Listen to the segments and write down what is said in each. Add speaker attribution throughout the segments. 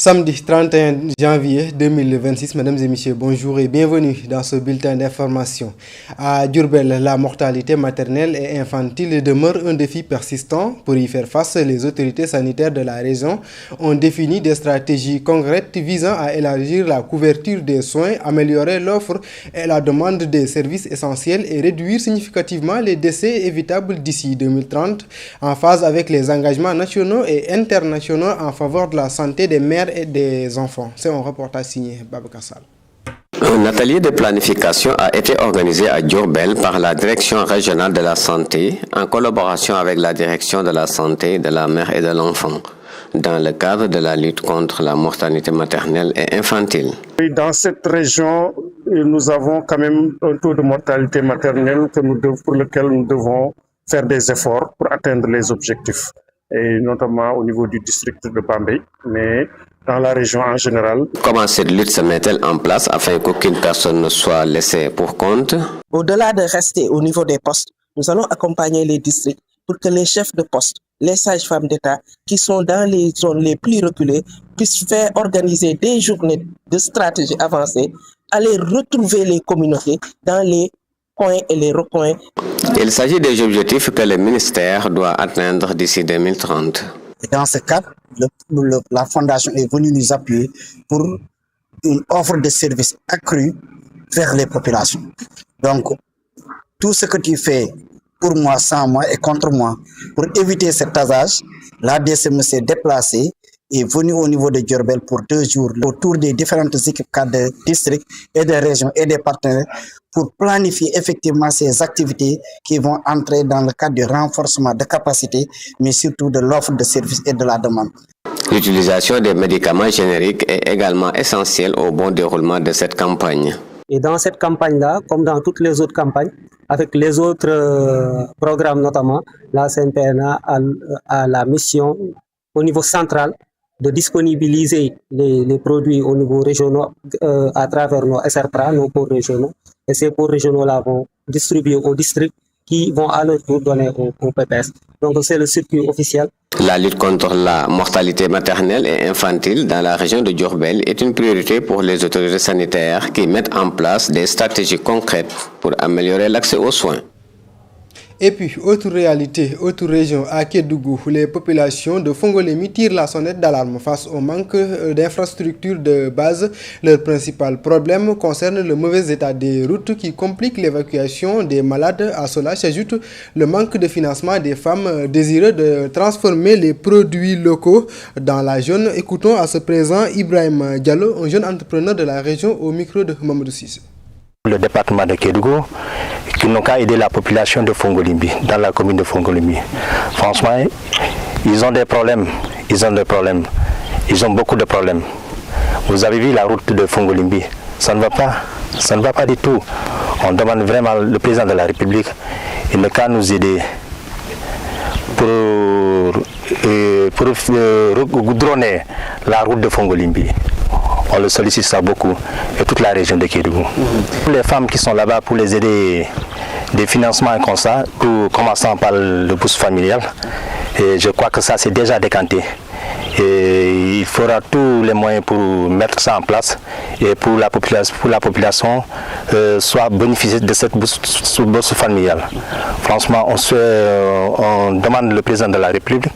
Speaker 1: Samedi 31 janvier 2026, mesdames et messieurs, bonjour et bienvenue dans ce bulletin d'information. À Diourbel, la mortalité maternelle et infantile demeure un défi persistant. Pour y faire face, les autorités sanitaires de la région ont défini des stratégies concrètes visant à élargir la couverture des soins, améliorer l'offre et la demande des services essentiels et réduire significativement les décès évitables d'ici 2030, en phase avec les engagements nationaux et internationaux en faveur de la santé des mères et des enfants. C'est un reportage signé Babacar Sall.
Speaker 2: Un atelier de planification a été organisé à Diourbel par la Direction régionale de la santé en collaboration avec la Direction de la santé de la mère et de l'enfant dans le cadre de la lutte contre la mortalité maternelle et infantile.
Speaker 3: Dans cette région, nous avons quand même un taux de mortalité maternelle pour lequel nous devons faire des efforts pour atteindre les objectifs, et notamment au niveau du district de Bambey, mais dans la région en général.
Speaker 2: Comment cette lutte se met-elle en place afin qu'aucune personne ne soit laissée pour compte?
Speaker 4: Au-delà de rester au niveau des postes, nous allons accompagner les districts pour que les chefs de poste, les sages-femmes d'État qui sont dans les zones les plus reculées puissent faire organiser des journées de stratégie avancée, aller retrouver les communautés dans les coins et les recoins.
Speaker 2: Il s'agit des objectifs que le ministère doit atteindre d'ici 2030.
Speaker 5: Dans ce cadre, la Fondation est venue nous appuyer pour une offre de services accrue vers les populations. Donc, tout ce que tu fais pour moi, sans moi et contre moi, pour éviter cet hasard, l'ADCM s'est déplacée et est venue au niveau de Diourbel pour 2 jours autour des différentes équipes cadres de districts et de régions et des partenaires pour planifier effectivement ces activités qui vont entrer dans le cadre du renforcement de capacité, mais surtout de l'offre de services et de la demande.
Speaker 2: L'utilisation des médicaments génériques est également essentielle au bon déroulement de cette campagne.
Speaker 6: Et dans cette campagne-là, comme dans toutes les autres campagnes, avec les autres programmes notamment, la CNPNA a la mission au niveau central de disponibiliser les produits au niveau régional à travers nos SRPRA, nos pôles régionaux. Et ces pôles régionaux-là vont distribuer aux districts qui vont à leur tour donner au PPS. Donc c'est le circuit officiel.
Speaker 2: La lutte contre la mortalité maternelle et infantile dans la région de Diourbel est une priorité pour les autorités sanitaires qui mettent en place des stratégies concrètes pour améliorer l'accès aux soins.
Speaker 1: Et puis, autre réalité, autre région, à Kédougou, les populations de Fongolemi tirent la sonnette d'alarme face au manque d'infrastructures de base. Leur principal problème concerne le mauvais état des routes qui complique l'évacuation des malades. À cela s'ajoute le manque de financement des femmes désireuses de transformer les produits locaux dans la zone. Écoutons à ce présent Ibrahim Diallo, un jeune entrepreneur de la région, au micro de Mamadou Sissé.
Speaker 7: Le département de Kédougou, qui n'ont qu'à aider la population de Fongolimbi, dans la commune de Fongolimbi. Franchement, ils ont des problèmes, ils ont beaucoup de problèmes. Vous avez vu la route de Fongolimbi, ça ne va pas du tout. On demande vraiment le président de la République, il n'a qu'à nous aider pour goudronner la route de Fongolimbi. On le sollicite ça beaucoup, et toute la région de Kédougou. Les femmes qui sont là-bas pour les aider des financements comme ça, tout commençant par le bourse familiale, et je crois que ça c'est déjà décanté. Et il faudra tous les moyens pour mettre ça en place et pour la population soit bénéficier de cette bourse familiale. Franchement, on demande le président de la République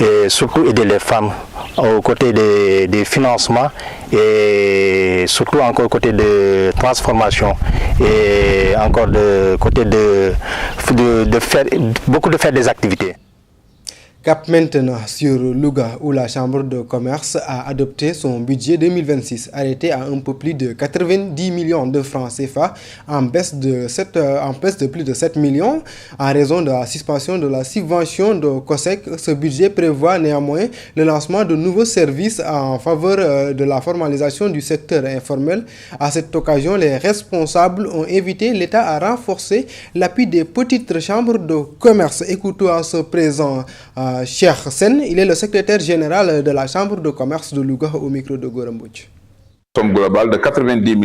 Speaker 7: et surtout aider les femmes aux côtés des financements et surtout encore au côté de transformation et encore de côté de faire des activités.
Speaker 1: Cap maintenant sur Louga où la Chambre de commerce a adopté son budget 2026 arrêté à un peu plus de 90 millions de francs CFA en baisse de plus de 7 millions en raison de la suspension de la subvention de COSEC. Ce budget prévoit néanmoins le lancement de nouveaux services en faveur de la formalisation du secteur informel. À cette occasion, les responsables ont invité l'État à renforcer l'appui des petites chambres de commerce. Écoutons à ce présent Cheikh Sen, il est le secrétaire général de la Chambre de commerce de Louga au micro de Gorambouch.
Speaker 8: Somme globale de 90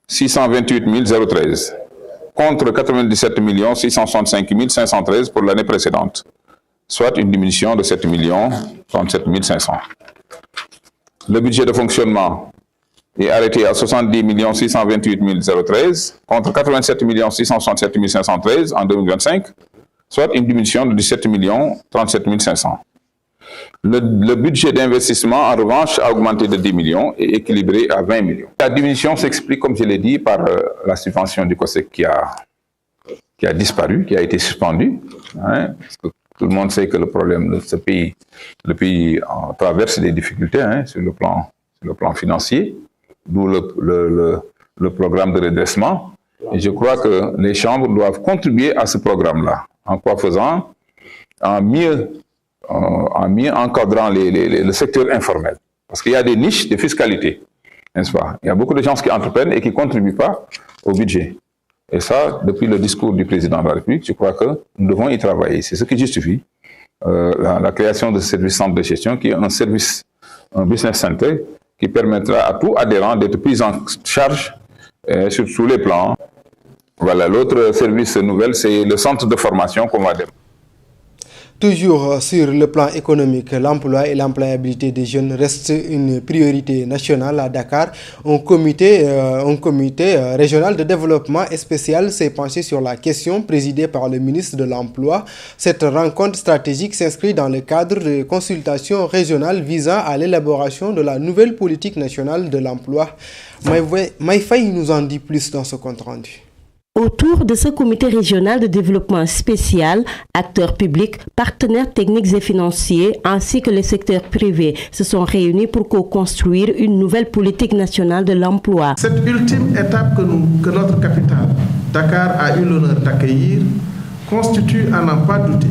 Speaker 8: 628 013 contre 97 665 513 pour l'année précédente, soit une diminution de 7 37 500. Le budget de fonctionnement est arrêté à 70 628 013 contre 87 667 513 en 2025, soit une diminution de 17 37 500. Le budget d'investissement, en revanche, a augmenté de 10 millions et équilibré à 20 millions. La diminution s'explique, comme je l'ai dit, par la subvention du COSEC qui a disparu, qui a été suspendue. Parce que tout le monde sait que le problème de ce pays, le pays traverse des difficultés sur le plan financier, d'où le programme de redressement. Et je crois que les chambres doivent contribuer à ce programme-là. En quoi faisant? En mieux encadrant le secteur informel. Parce qu'il y a des niches de fiscalité, n'est-ce pas? Il y a beaucoup de gens qui entreprennent et qui ne contribuent pas au budget. Et ça, depuis le discours du président de la République, je crois que nous devons y travailler. C'est ce qui justifie la création de ce service centre de gestion qui est un business center qui permettra à tout adhérent d'être pris en charge sur tous les plans. Voilà, l'autre service nouvel, c'est le centre de formation qu'on va développer.
Speaker 1: Toujours sur le plan économique, l'emploi et l'employabilité des jeunes restent une priorité nationale à Dakar. Un comité régional de développement et spécial s'est penché sur la question présidé par le ministre de l'Emploi. Cette rencontre stratégique s'inscrit dans le cadre de consultations régionales visant à l'élaboration de la nouvelle politique nationale de l'emploi. Maïfaï nous en dit plus dans ce compte-rendu.
Speaker 9: Autour de ce comité régional de développement spécial, acteurs publics, partenaires techniques et financiers, ainsi que les secteurs privés se sont réunis pour co-construire une nouvelle politique nationale de l'emploi.
Speaker 10: Cette ultime étape que notre capitale, Dakar, a eu l'honneur d'accueillir, constitue, à n'en pas douter,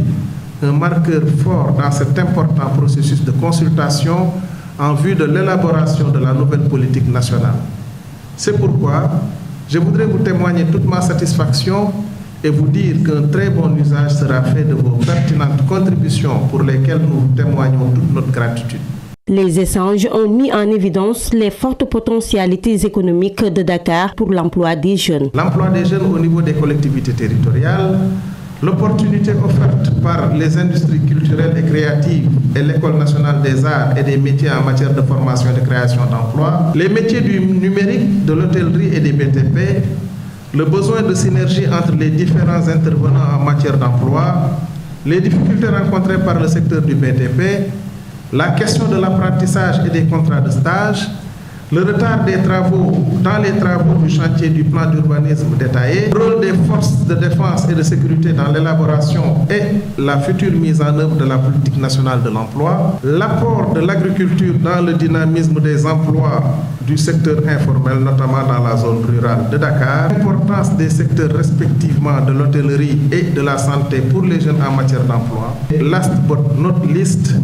Speaker 10: un marqueur fort dans cet important processus de consultation en vue de l'élaboration de la nouvelle politique nationale. C'est pourquoi je voudrais vous témoigner toute ma satisfaction et vous dire qu'un très bon usage sera fait de vos pertinentes contributions pour lesquelles nous vous témoignons toute notre gratitude.
Speaker 9: Les échanges ont mis en évidence les fortes potentialités économiques de Dakar pour l'emploi des jeunes.
Speaker 10: L'emploi des jeunes au niveau des collectivités territoriales, l'opportunité offerte par les industries culturelles et créatives et l'École nationale des arts et des métiers en matière de formation et de création d'emplois, les métiers du numérique, de l'hôtellerie et des BTP, le besoin de synergie entre les différents intervenants en matière d'emploi, les difficultés rencontrées par le secteur du BTP, la question de l'apprentissage et des contrats de stage, le retard des travaux dans les travaux du chantier du plan d'urbanisme détaillé, le rôle des forces de défense et de sécurité dans l'élaboration et la future mise en œuvre de la politique nationale de l'emploi, l'apport de l'agriculture dans le dynamisme des emplois du secteur informel, notamment dans la zone rurale de Dakar, l'importance des secteurs respectivement de l'hôtellerie et de la santé pour les jeunes en matière d'emploi, et last but not least,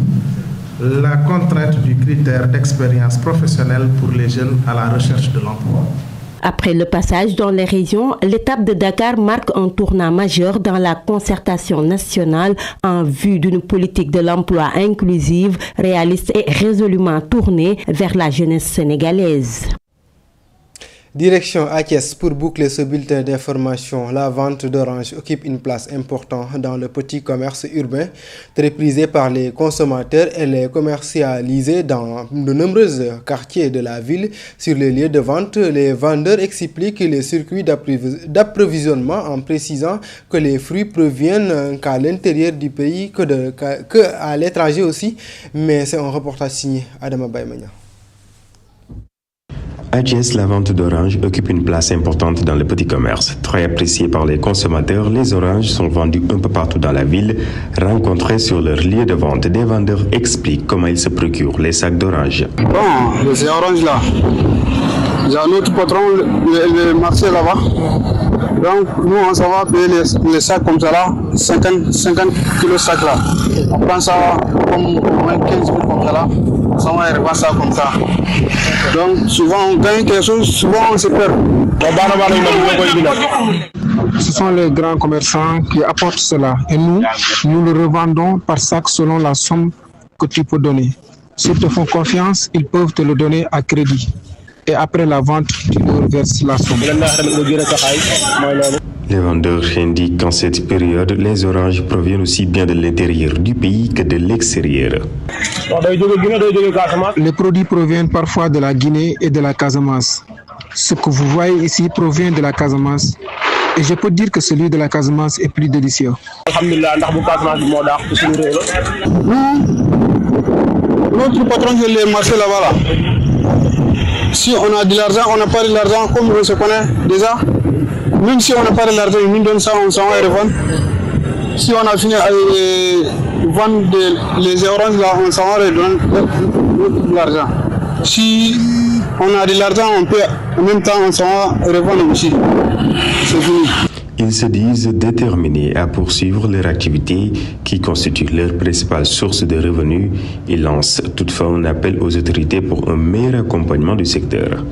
Speaker 10: la contrainte du critère d'expérience professionnelle pour les jeunes à la recherche de l'emploi.
Speaker 9: Après le passage dans les régions, l'étape de Dakar marque un tournant majeur dans la concertation nationale en vue d'une politique de l'emploi inclusive, réaliste et résolument tournée vers la jeunesse sénégalaise.
Speaker 1: Direction à Thiès pour boucler ce bulletin d'information. La vente d'oranges occupe une place importante dans le petit commerce urbain, très prisé par les consommateurs et les commercialisé dans de nombreux quartiers de la ville. Sur les lieux de vente, les vendeurs expliquent les circuits d'approvisionnement en précisant que les fruits proviennent qu'à l'intérieur du pays, qu'à l'étranger aussi. Mais c'est un reportage signé Adama Baymania.
Speaker 11: À Thiès, la vente d'oranges occupe une place importante dans le petit commerce. Très appréciés par les consommateurs, les oranges sont vendus un peu partout dans la ville. Rencontrés sur leur lieu de vente, des vendeurs expliquent comment ils se procurent les sacs d'oranges.
Speaker 12: Bon, ces oranges-là, j'ai un autre patron, le marché là-bas. Donc, nous, on s'en va payer les sacs comme ça là, 50 kilos sacs là. On prend ça comme au moins 15 000 comme ça là. On revend ça comme ça. Donc, souvent on gagne quelque chose, souvent on se perd.
Speaker 13: Ce sont les grands commerçants qui apportent cela. Et nous le revendons par sac selon la somme que tu peux donner. S'ils te font confiance, ils peuvent te le donner à crédit. et après la vente, tu leur verses la somme.
Speaker 11: Les vendeurs indiquent qu'en cette période, les oranges proviennent aussi bien de l'intérieur du pays que de l'extérieur.
Speaker 13: Les produits proviennent parfois de la Guinée et de la Casamance. Ce que vous voyez ici provient de la Casamance. Et je peux dire que celui de la Casamance est plus délicieux.
Speaker 12: Notre patron, c'est le marché là-bas. Si on a de l'argent, on n'a pas de l'argent, comme on se connaît déjà. Même si on n'a pas de l'argent, ils nous donnent ça, on s'en va et revendre. Si on a fini à vendre les oranges là, on s'en va et donne de l'argent. Si on a de l'argent, on peut en même temps on s'en va et revendre aussi. C'est fini.
Speaker 11: Ils se disent déterminés à poursuivre leur activité qui constitue leur principale source de revenus. Ils lancent toutefois un appel aux autorités pour un meilleur accompagnement du secteur.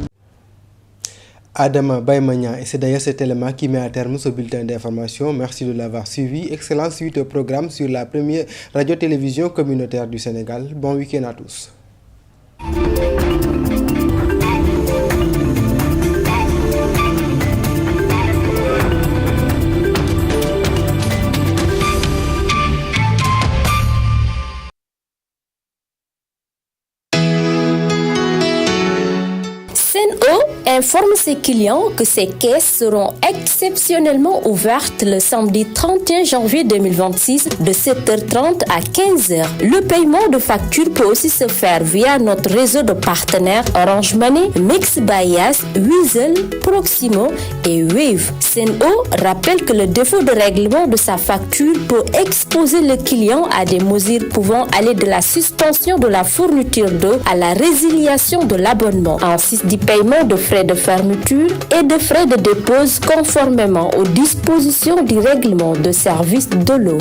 Speaker 1: Adama Baymania, et c'est d'ailleurs cet élément qui met à terme ce bulletin d'information. Merci de l'avoir suivi. Excellente suite au programme sur la première radio-télévision communautaire du Sénégal. Bon week-end à tous.
Speaker 14: Sen'Eau informe ses clients que ses caisses seront exceptionnellement ouvertes le samedi 31 janvier 2026 de 7h30 à 15h. Le paiement de facture peut aussi se faire via notre réseau de partenaires Orange Money, Mix by Yas, Weasel, Proximo et Wave. Sen'Eau rappelle que le défaut de règlement de sa facture peut exposer le client à des mesures pouvant aller de la suspension de la fourniture d'eau à la résiliation de l'abonnement, ainsi du paiement de frais de fermeture et de frais de dépose conformément aux dispositions du règlement de service de l'eau.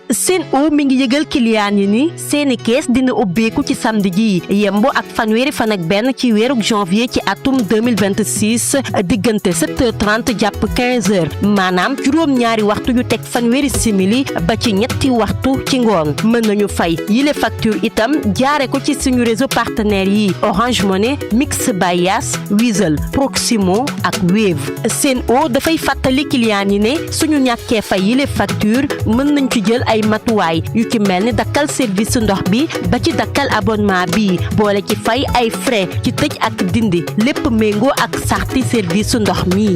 Speaker 9: Sen'Eau mi ngi yëgal client yi ni seeni kees dina ubbeeku ci samedi ji yembo ak fanweeri fan ak benn ci weeruk janvier ci atum 2026 diggante 7h30 jàpp 15h maanaam juróom-ñaari waxtu yu teg fanweeri simili ba ci ñetti waxtu ci ngoon mën nañu fay yile facture itam jaare ko ci suñu réseau partenaires yi Orange Money, Mix by Yas, Weasel, Proximo ak Wave. Sen'Eau dafay fàttali client yi ne suñu ñàkkee fay yile facture mën nañ ci jël ay matuwaay yu ci mel ni dakkal service ndox bi ba ci dakkal abonnement bi boole ci fay ay frais ci tëj ak dindi lépp méngoo ak sarti service ndox mi.